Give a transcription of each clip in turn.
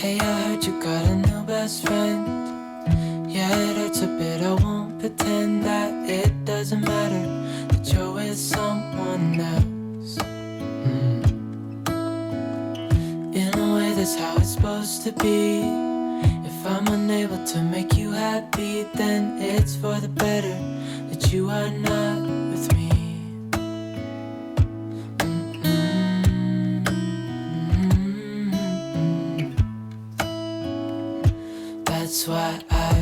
Hey, I heard you got a new best friend. Yeah, it hurts a bit, I won't pretend that it doesn't matter that you're with someone else. In a way, that's how it's supposed to be. If I'm unable to make you happy, then it's for the better that you are not with me. That's why I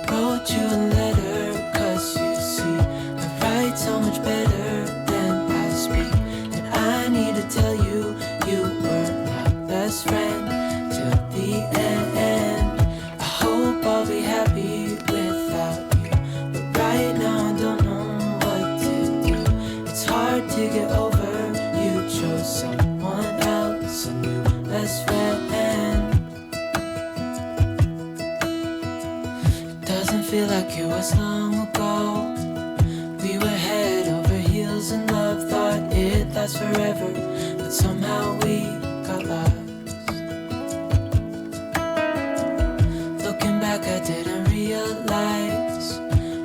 wrote you a letter, 'cause you see, I write so much better than I speak. And I need to tell you, you were my best friend till the end. I hope I'll be happy without you, but right now I don't know what to do. It's hard to get over, you chose someone else, a new best friend. Doesn't feel like it was long ago. We were head over heels in love, thought it'd last forever, but somehow we got lost. Looking back, I didn't realize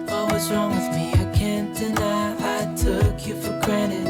what was wrong with me. I can't deny I took you for granted.